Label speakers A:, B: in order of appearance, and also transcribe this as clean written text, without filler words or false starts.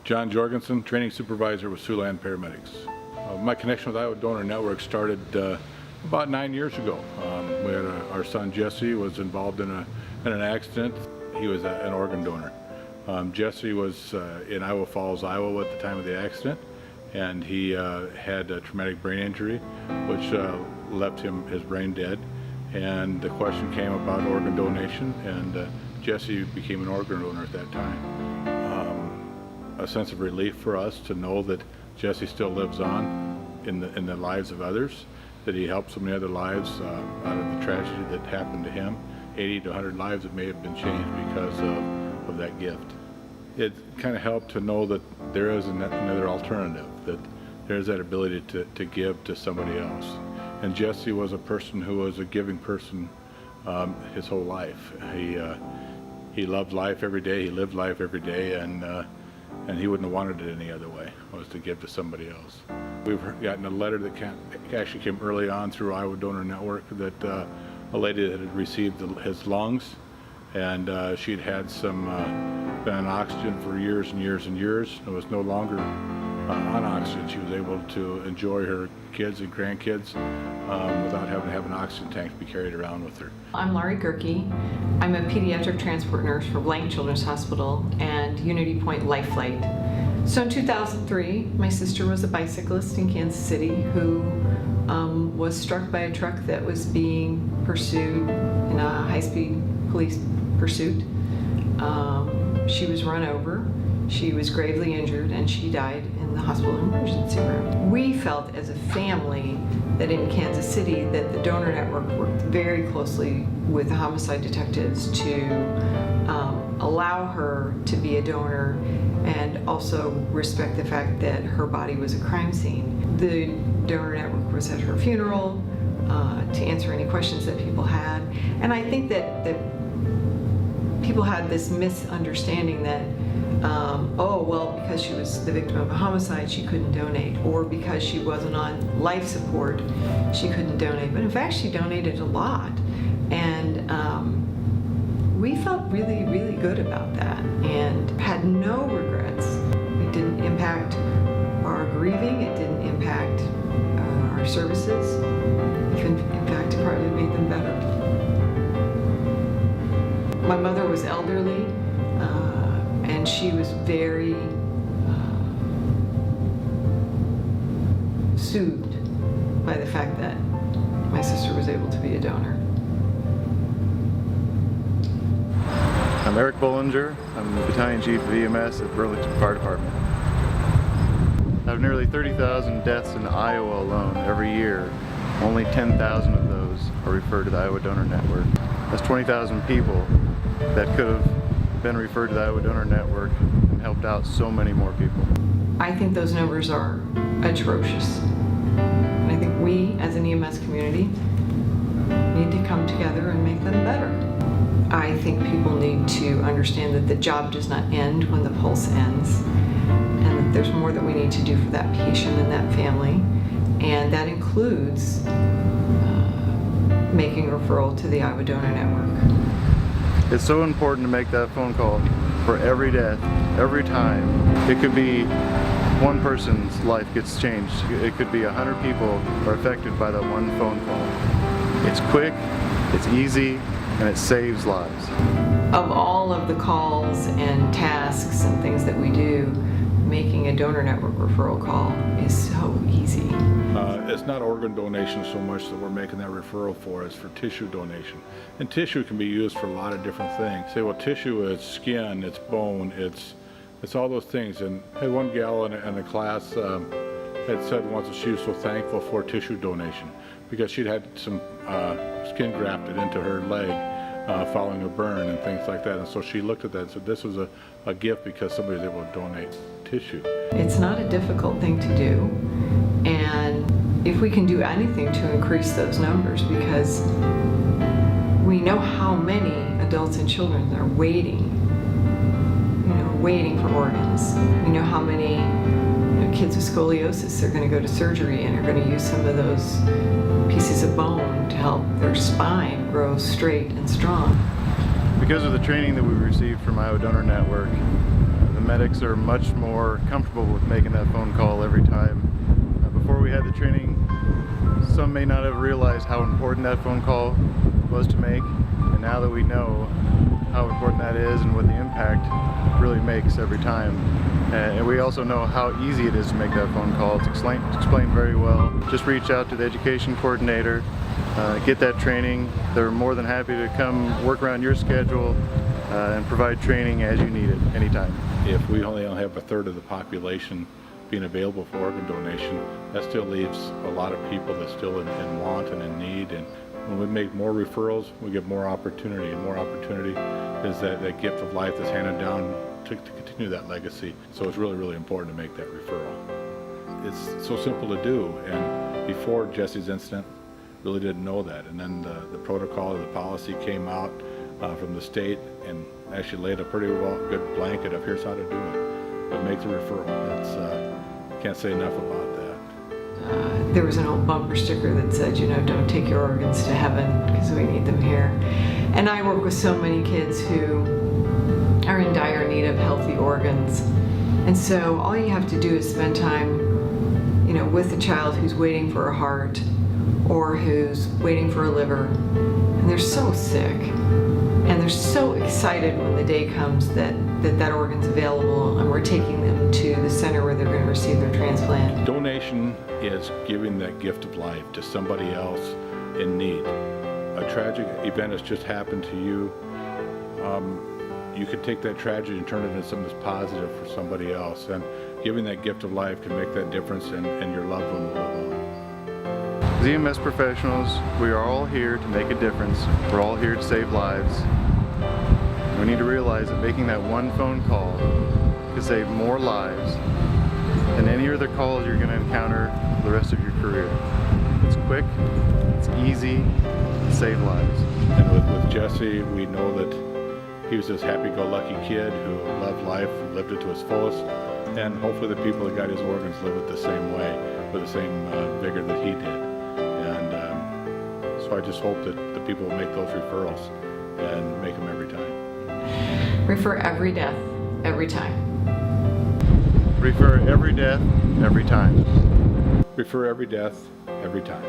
A: John Jorgensen, training supervisor with Siouxland Paramedics. My connection with Iowa Donor Network started about 9 years ago. We had our son Jesse was involved in an accident. He was an organ donor. Jesse was in Iowa Falls, Iowa at the time of the accident, and he had a traumatic brain injury which left his brain dead. And the question came about organ donation, and Jesse became an organ donor at that time. A sense of relief for us to know that Jesse still lives on in the lives of others, that he helped so many other lives out of the tragedy that happened to him. 80 to 100 lives that may have been changed because of that gift. It kind of helped to know that there is another alternative, that there's that ability to give to somebody else. And Jesse was a person who was a giving person his whole life. He loved life every day, he lived life every day, and he wouldn't have wanted it any other way, was to give to somebody else. We've gotten a letter that actually came early on through Iowa Donor Network that a lady that had received his lungs, and she'd had been on oxygen for years and years and years, and was no longer on oxygen. She was able to enjoy her kids and grandkids without having to have an oxygen tank to be carried around with her.
B: I'm Laurie Gerke. I'm a pediatric transport nurse for Blank Children's Hospital and Unity Point Life Flight. So in 2003, my sister was a bicyclist in Kansas City who was struck by a truck that was being pursued in a high-speed police pursuit. She was run over, she was gravely injured, and she died in the hospital emergency room. We felt as a family that in Kansas City that the Donor Network worked very closely with the homicide detectives to allow her to be a donor and also respect the fact that her body was a crime scene. The Donor Network was at her funeral to answer any questions that people had, and I think that people had this misunderstanding that oh, well, because she was the victim of a homicide, she couldn't donate, or because she wasn't on life support, she couldn't donate. But in fact, she donated a lot, and we felt really, really good about that and had no regrets. It didn't impact our grieving, it didn't impact our services. In fact, it probably made them better. My mother was elderly, and she was very soothed by the fact that my sister was able to be a donor.
C: I'm Eric Bollinger. I'm the Battalion Chief of EMS at Burlington Fire Department. Out of nearly 30,000 deaths in Iowa alone every year, only 10,000 of those are referred to the Iowa Donor Network. That's 20,000 people that could have been referred to the Iowa Donor Network and helped out so many more people.
B: I think those numbers are atrocious. And I think we, as an EMS community, need to come together and make them better. I think people need to understand that the job does not end when the pulse ends, and that there's more that we need to do for that patient and that family, and that includes making a referral to the Iowa Donor Network.
C: It's so important to make that phone call for every death, every time. It could be one person's life gets changed. It could be 100 people are affected by that one phone call. It's quick, it's easy, and it saves lives.
B: Of all of the calls and tasks and things that we do, making a Donor Network referral call is so easy.
A: It's not organ donation so much that we're making that referral for, it's for tissue donation. And tissue can be used for a lot of different things. Say, well, tissue is skin, it's bone, it's all those things. And I had one gal in the class had said once that she was so thankful for tissue donation because she'd had some skin grafted into her leg following a burn and things like that. And so she looked at that and said this was a gift because somebody was able to donate tissue.
B: It's not a difficult thing to do, and if we can do anything to increase those numbers, because we know how many adults and children are waiting for organs. We know how many kids with scoliosis are going to go to surgery and are going to use some of those pieces of bone to help their spine grow straight and strong.
C: Because of the training that we received from Iowa Donor Network, the medics are much more comfortable with making that phone call every time. Before we had the training, some may not have realized how important that phone call was to make, and now that we know how important that is and what the impact really makes every time, and we also know how easy it is to make that phone call. It's explained very well. Just reach out to the education coordinator, get that training. They're more than happy to come work around your schedule and provide training as you need it, anytime.
A: If we only have a third of the population being available for organ donation, that still leaves a lot of people that's still in want and in need. And when we make more referrals, we get more opportunity, and more opportunity is that gift of life that's handed down to continue that legacy. So it's really, really important to make that referral. It's so simple to do, and before Jesse's incident, really didn't know that. And then the protocol or the policy came out from the state and actually laid a pretty good blanket of here's how to do it. But make the referral. Can't say enough about that.
B: There was an old bumper sticker that said, you know, don't take your organs to heaven because we need them here. And I work with so many kids who are in dire need of healthy organs. And so all you have to do is spend time, you know, with a child who's waiting for a heart or who's waiting for a liver, and they're so sick. And they're so excited when the day comes that organ's available and we're taking them to the center where they're going to receive their transplant.
A: Donation is giving that gift of life to somebody else in need. A tragic event has just happened to you. You could take that tragedy and turn it into something that's positive for somebody else. And giving that gift of life can make that difference, and your loved one will live on.
C: As EMS professionals, we are all here to make a difference. We're all here to save lives. We need to realize that making that one phone call could save more lives than any other calls you're going to encounter the rest of your career. It's quick, it's easy, it saves lives.
A: And with Jesse, we know that he was this happy-go-lucky kid who loved life, lived it to its fullest, and hopefully the people that got his organs live it the same way, with the same vigor that he did. And so I just hope that the people will make those referrals and make them every time.
B: Refer every death, every time.
C: Refer every death, every time.
A: Refer every death, every time.